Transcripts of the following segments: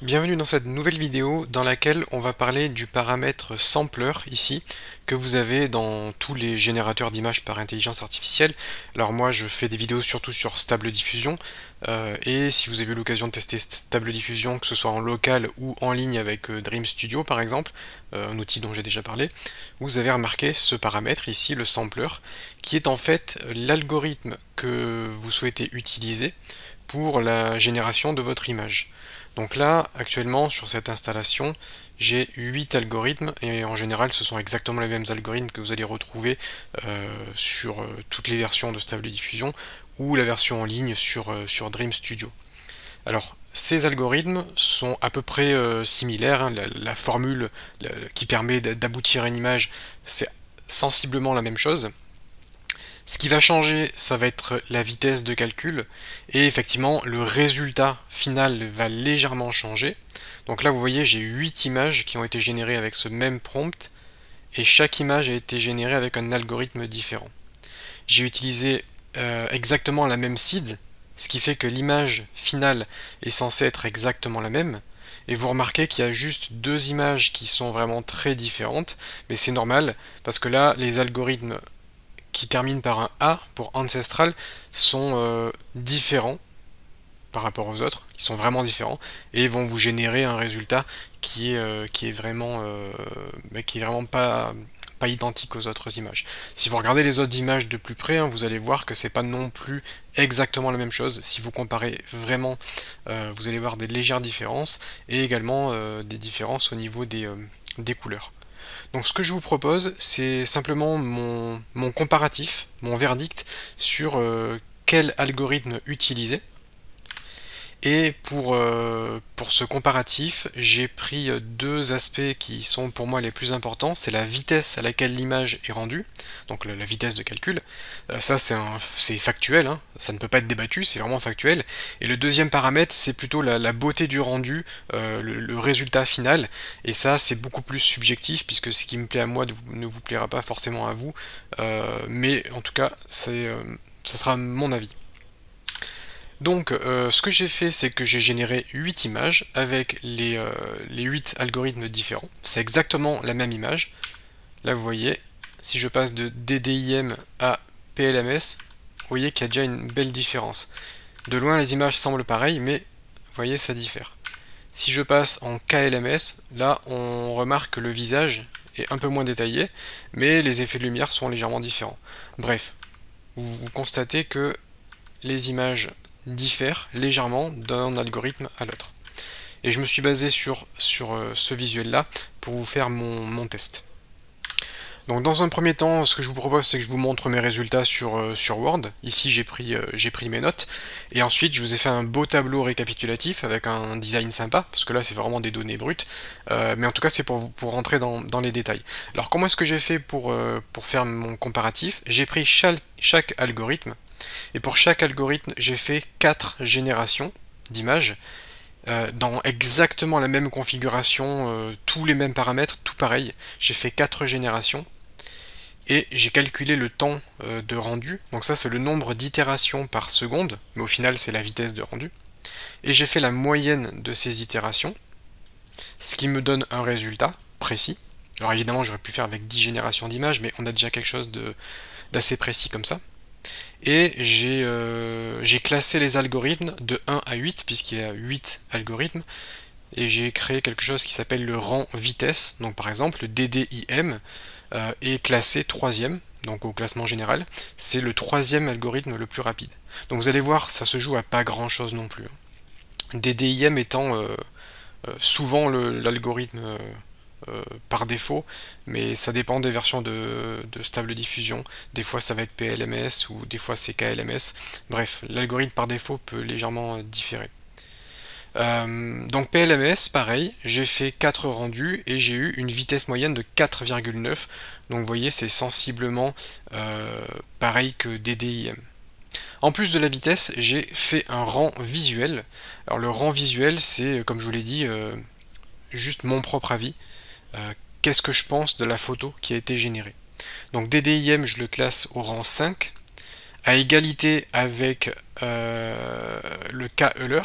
Bienvenue dans cette nouvelle vidéo dans laquelle on va parler du paramètre sampler ici que vous avez dans tous les générateurs d'images par intelligence artificielle. Alors moi je fais des vidéos surtout sur Stable Diffusion et si vous avez eu l'occasion de tester Stable Diffusion, que ce soit en local ou en ligne avec Dream Studio par exemple, un outil dont j'ai déjà parlé, vous avez remarqué ce paramètre ici, le sampler, qui est en fait l'algorithme que vous souhaitez utiliser pour la génération de votre image. Donc là, actuellement, sur cette installation, j'ai 8 algorithmes, et en général, ce sont exactement les mêmes algorithmes que vous allez retrouver sur toutes les versions de Stable Diffusion, ou la version en ligne sur Dream Studio. Alors, ces algorithmes sont à peu près similaires, hein. La formule qui permet d'aboutir à une image, c'est sensiblement la même chose. Ce qui va changer, ça va être la vitesse de calcul, et effectivement le résultat final va légèrement changer. Donc là vous voyez, j'ai 8 images qui ont été générées avec ce même prompt, et chaque image a été générée avec un algorithme différent. J'ai utilisé exactement la même seed, ce qui fait que l'image finale est censée être exactement la même, et vous remarquez qu'il y a juste deux images qui sont vraiment très différentes, mais c'est normal, parce que là les algorithmes qui terminent par un A pour ancestral sont différents par rapport aux autres, ils sont vraiment différents, et vont vous générer un résultat qui est vraiment pas identique aux autres images. Si vous regardez les autres images de plus près, hein, vous allez voir que c'est pas non plus exactement la même chose. Si vous comparez vraiment, vous allez voir des légères différences, et également des différences au niveau des couleurs. Donc ce que je vous propose, c'est simplement mon comparatif, mon verdict sur quel algorithme utiliser. Et pour ce comparatif, j'ai pris deux aspects qui sont pour moi les plus importants. C'est la vitesse à laquelle l'image est rendue, donc la vitesse de calcul. Ça c'est factuel, hein, ça ne peut pas être débattu, c'est vraiment factuel. Et le deuxième paramètre, c'est plutôt la beauté du rendu, le résultat final. Et ça c'est beaucoup plus subjectif, puisque ce qui me plaît à moi ne vous plaira pas forcément à vous. Mais en tout cas, ça sera mon avis. Donc ce que j'ai fait, c'est que j'ai généré 8 images avec les 8 algorithmes différents. C'est exactement la même image. Là vous voyez, si je passe de DDIM à PLMS, vous voyez qu'il y a déjà une belle différence. De loin les images semblent pareilles, mais vous voyez ça diffère. Si je passe en KLMS, là on remarque que le visage est un peu moins détaillé, mais les effets de lumière sont légèrement différents. Bref, vous constatez que les images diffèrent légèrement d'un algorithme à l'autre. Et je me suis basé sur ce visuel là pour vous faire mon test. Donc dans un premier temps, ce que je vous propose, c'est que je vous montre mes résultats sur Word. Ici j'ai pris mes notes, et ensuite je vous ai fait un beau tableau récapitulatif avec un design sympa, parce que là c'est vraiment des données brutes, mais en tout cas c'est pour rentrer dans les détails. Alors comment est-ce que j'ai fait pour faire mon comparatif? J'ai pris chaque algorithme, et pour chaque algorithme, j'ai fait 4 générations d'images dans exactement la même configuration, tous les mêmes paramètres, tout pareil. J'ai fait 4 générations et j'ai calculé le temps de rendu. Donc ça, c'est le nombre d'itérations par seconde, mais au final, c'est la vitesse de rendu. Et j'ai fait la moyenne de ces itérations, ce qui me donne un résultat précis. Alors évidemment, j'aurais pu faire avec 10 générations d'images, mais on a déjà quelque chose d'assez précis comme ça. Et j'ai classé les algorithmes de 1 à 8, puisqu'il y a 8 algorithmes, et j'ai créé quelque chose qui s'appelle le rang vitesse. Donc par exemple, le DDIM est classé 3ème, donc au classement général, c'est le 3ème algorithme le plus rapide. Donc vous allez voir, ça se joue à pas grand chose non plus. DDIM étant souvent l'algorithme par défaut, mais ça dépend des versions de Stable Diffusion. Des fois ça va être PLMS ou des fois c'est KLMS. Bref, l'algorithme par défaut peut légèrement différer. Donc PLMS, pareil, j'ai fait 4 rendus et j'ai eu une vitesse moyenne de 4,9. Donc vous voyez, c'est sensiblement pareil que DDIM. En plus de la vitesse, j'ai fait un rang visuel. Alors le rang visuel, c'est, comme je vous l'ai dit, juste mon propre avis. Qu'est-ce que je pense de la photo qui a été générée. Donc DDIM, je le classe au rang 5, à égalité avec le K-Euler.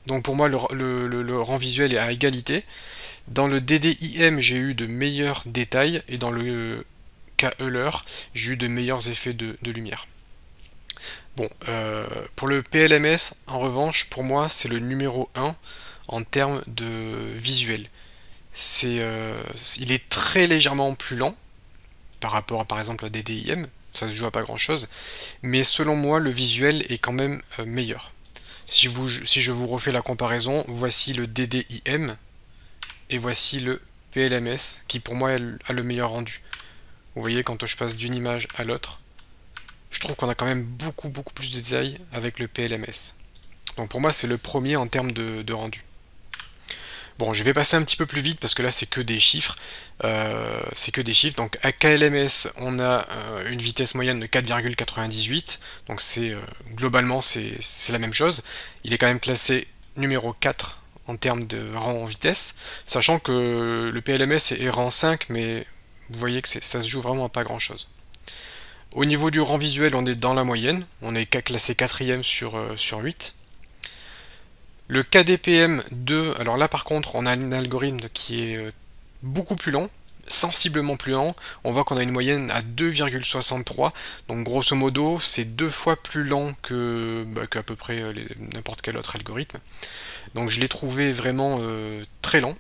Donc pour moi le rang visuel est à égalité. Dans le DDIM j'ai eu de meilleurs détails et dans le KEuler j'ai eu de meilleurs effets de lumière. Bon, pour le PLMS en revanche pour moi c'est le numéro 1 en termes de visuel. Il est très légèrement plus lent par rapport à par exemple à DDIM, ça se joue à pas grand chose, mais selon moi le visuel est quand même meilleur. Si je vous refais la comparaison, voici le DDIM et voici le PLMS qui pour moi a le meilleur rendu. Vous voyez quand je passe d'une image à l'autre, je trouve qu'on a quand même beaucoup plus de détails avec le PLMS. Donc pour moi c'est le premier en termes de rendu. Bon, je vais passer un petit peu plus vite parce que là c'est que des chiffres. Donc à KLMS, on a une vitesse moyenne de 4,98. Donc globalement c'est la même chose. Il est quand même classé numéro 4 en termes de rang en vitesse, sachant que le PLMS est rang 5, mais vous voyez que ça se joue vraiment à pas grand chose. Au niveau du rang visuel, on est dans la moyenne. On est classé 4ème sur 8. Le KDPM2, alors là par contre on a un algorithme qui est beaucoup plus lent, sensiblement plus lent. On voit qu'on a une moyenne à 2,63, donc grosso modo c'est 2 fois plus lent qu'à peu près n'importe quel autre algorithme. Donc je l'ai trouvé vraiment très lent.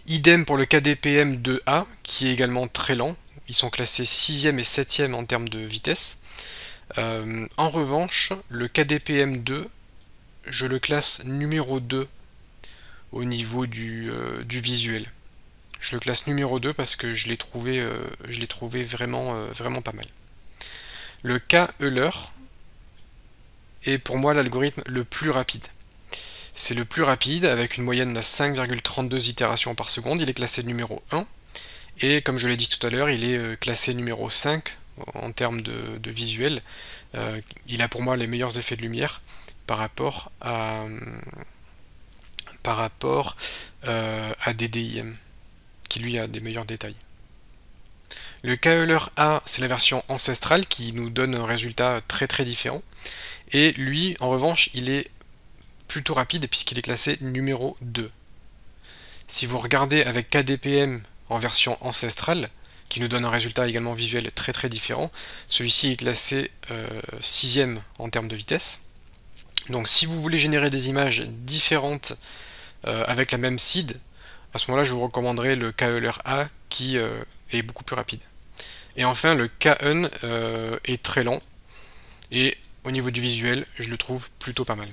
Idem pour le KDPM2A qui est également très lent. Ils sont classés 6ème et 7ème en termes de vitesse. En revanche, le KDPM2 je le classe numéro 2 au niveau du visuel. Je le classe numéro 2 parce que je l'ai trouvé vraiment pas mal. Le KEuler est pour moi l'algorithme le plus rapide. C'est le plus rapide avec une moyenne de 5,32 itérations par seconde. Il est classé numéro 1. Et comme je l'ai dit tout à l'heure, il est classé numéro 5 en termes de visuel. Il a pour moi les meilleurs effets de lumière par rapport à DDIM, qui lui a des meilleurs détails. Le KEuler A, c'est la version ancestrale qui nous donne un résultat très différent. Et lui, en revanche, il est plutôt rapide puisqu'il est classé numéro 2. Si vous regardez avec KDPM en version ancestrale, qui nous donne un résultat également visuel très différent, celui-ci est classé 6ème en termes de vitesse. Donc si vous voulez générer des images différentes avec la même seed, à ce moment-là je vous recommanderais le KEuler A qui est beaucoup plus rapide. Et enfin le KUN est très lent et au niveau du visuel je le trouve plutôt pas mal.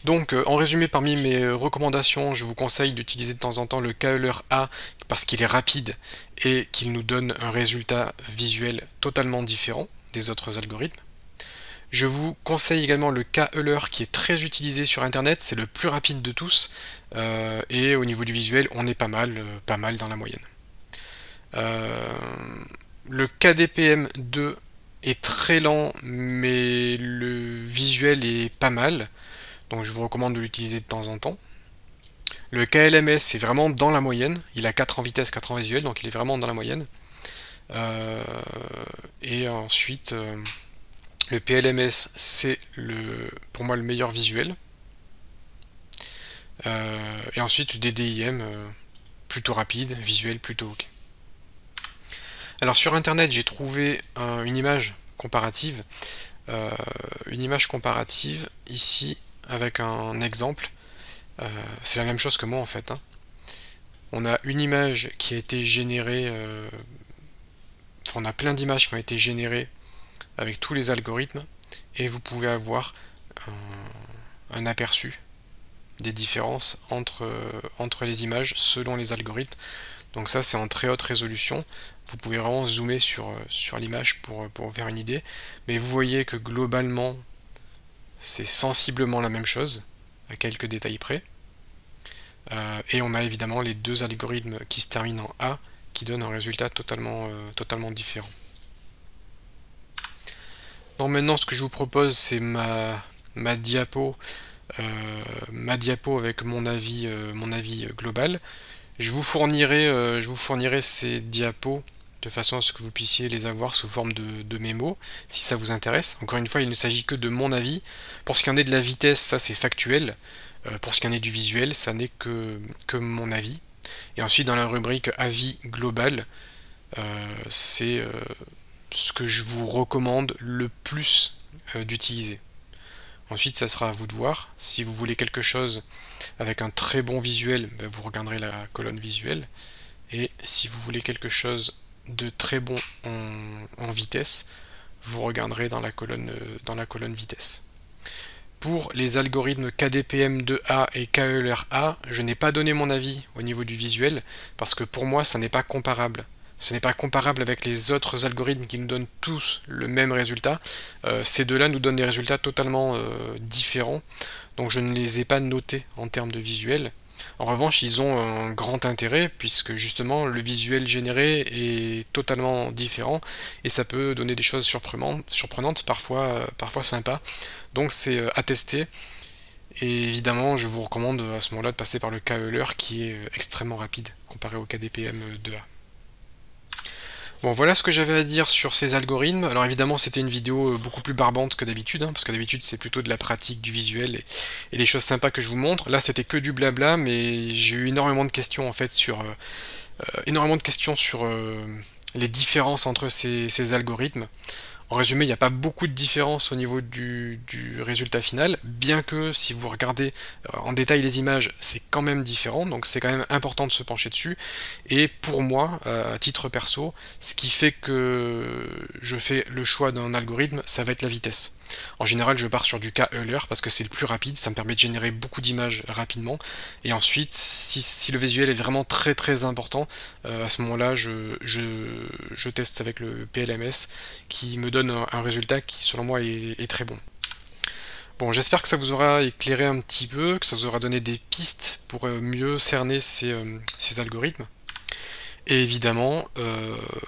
Donc en résumé, parmi mes recommandations, je vous conseille d'utiliser de temps en temps le KEuler A parce qu'il est rapide et qu'il nous donne un résultat visuel totalement différent des autres algorithmes. Je vous conseille également le KEuler qui est très utilisé sur internet, c'est le plus rapide de tous et au niveau du visuel on est pas mal dans la moyenne. Le KDPM2 est très lent mais le visuel est pas mal, donc je vous recommande de l'utiliser de temps en temps. Le KLMS c'est vraiment dans la moyenne, il a 4 en vitesse, 4 en visuel, donc il est vraiment dans la moyenne. Et ensuite le PLMS c'est pour moi le meilleur visuel. Et ensuite le DDIM plutôt rapide, visuel plutôt ok. Alors sur internet j'ai trouvé une image comparative. Ici avec un exemple. C'est la même chose que moi en fait. On a une image qui a été générée, enfin on a plein d'images qui ont été générées avec tous les algorithmes et vous pouvez avoir un aperçu des différences entre les images selon les algorithmes. Donc ça c'est en très haute résolution, vous pouvez vraiment zoomer sur l'image pour faire une idée, mais vous voyez que globalement c'est sensiblement la même chose, à quelques détails près. Et on a évidemment les deux algorithmes qui se terminent en A, qui donnent un résultat totalement différent. Donc maintenant ce que je vous propose c'est ma diapo avec mon avis global. Je vous fournirai ces diapos de façon à ce que vous puissiez les avoir sous forme de mémo, si ça vous intéresse. Encore une fois, il ne s'agit que de mon avis. Pour ce qui en est de la vitesse, ça c'est factuel. Pour ce qui en est du visuel, ça n'est que mon avis. Et ensuite, dans la rubrique avis global, c'est ce que je vous recommande le plus d'utiliser. Ensuite, ça sera à vous de voir. Si vous voulez quelque chose avec un très bon visuel, ben, vous regarderez la colonne visuelle. Et si vous voulez quelque chose de très bon en vitesse, vous regarderez dans la colonne vitesse. Pour les algorithmes KDPM2A et KELR-A, je n'ai pas donné mon avis au niveau du visuel, parce que pour moi, ça n'est pas comparable. Ce n'est pas comparable avec les autres algorithmes qui nous donnent tous le même résultat. Ces deux-là nous donnent des résultats totalement différents, donc je ne les ai pas notés en termes de visuel. En revanche, ils ont un grand intérêt, puisque justement le visuel généré est totalement différent, et ça peut donner des choses surprenantes parfois sympas. Donc c'est à tester, et évidemment je vous recommande à ce moment-là de passer par le KELR qui est extrêmement rapide comparé au KDPM2A. Bon, voilà ce que j'avais à dire sur ces algorithmes. Alors évidemment c'était une vidéo beaucoup plus barbante que d'habitude, parce que d'habitude c'est plutôt de la pratique, du visuel et des choses sympas que je vous montre. Là c'était que du blabla, mais j'ai eu énormément de questions en fait sur les différences entre ces algorithmes. En résumé, il n'y a pas beaucoup de différence au niveau du résultat final, bien que si vous regardez en détail les images, c'est quand même différent, donc c'est quand même important de se pencher dessus. Et pour moi, à titre perso, ce qui fait que je fais le choix d'un algorithme, ça va être la vitesse. En général, je pars sur du KELR parce que c'est le plus rapide, ça me permet de générer beaucoup d'images rapidement. Et ensuite, si le visuel est vraiment très très important, à ce moment-là, je teste avec le PLMS qui me donne un résultat qui, selon moi, est très bon. Bon, j'espère que ça vous aura éclairé un petit peu, que ça vous aura donné des pistes pour mieux cerner ces algorithmes. Et évidemment,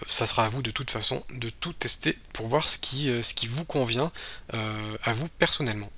ça sera à vous de toute façon de tout tester pour voir ce qui vous convient à vous personnellement.